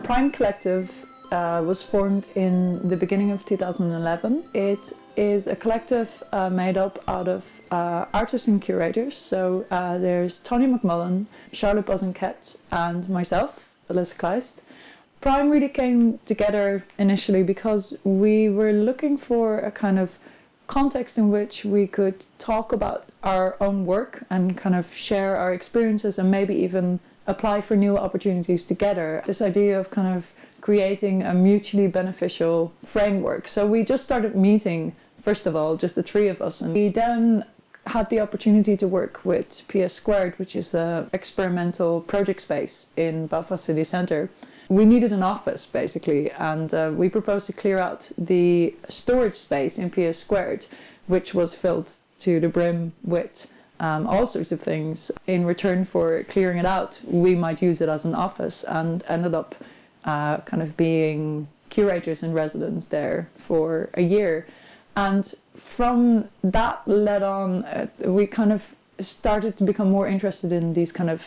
Prime Collective was formed in the beginning of 2011. It is a collective made up out of artists and curators. So there's Tony McMullen, Charlotte Bosanquet, and myself, Alissa Kleist. Prime really came together initially because we were looking for a kind of context in which we could talk about our own work and kind of share our experiences and maybe even apply for new opportunities together. This idea of kind of creating a mutually beneficial framework. So we just started meeting, first of all, just the three of us, and we then had the opportunity to work with PS2, which is an experimental project space in Belfast city centre. We needed an office, basically, and we proposed to clear out the storage space in PS2, which was filled to the brim with all sorts of things. In return for clearing it out, we might use it as an office, and ended up kind of being curators in residence there for a year. And from that led on, we kind of started to become more interested in these kind of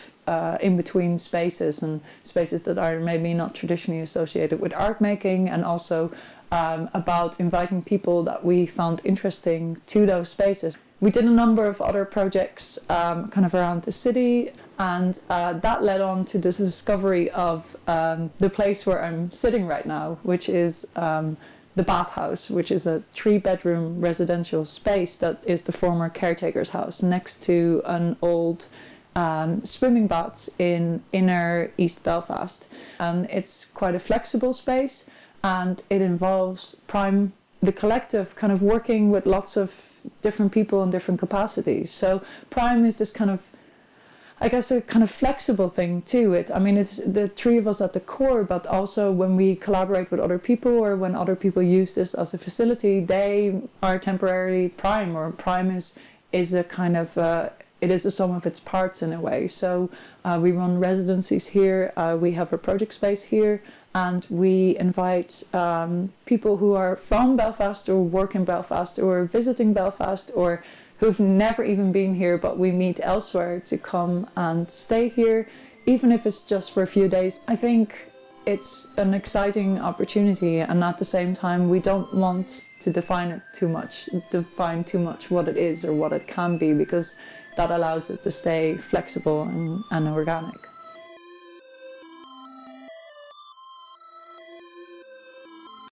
in-between spaces, and spaces that are maybe not traditionally associated with art making, and also about inviting people that we found interesting to those spaces. We did a number of other projects kind of around the city, and that led on to this discovery of the place where I'm sitting right now, which is the bathhouse, which is a 3-bedroom residential space that is the former caretaker's house next to an old swimming baths in inner East Belfast. And it's quite a flexible space, and it involves Prime, the collective, kind of working with lots of different people in different capacities. So Prime is this kind of, I guess, a kind of flexible thing to it. I mean, it's the three of us at the core, but also when we collaborate with other people, or when other people use this as a facility, they are temporarily Prime, or Prime is a kind of, it is the sum of its parts in a way. So we run residencies here, we have a project space here, and we invite people who are from Belfast or work in Belfast or visiting Belfast, or who've never even been here but we meet elsewhere, to come and stay here, even if it's just for a few days. I think it's an exciting opportunity, and at the same time we don't want to define too much what it is or what it can be, because that allows it to stay flexible and organic.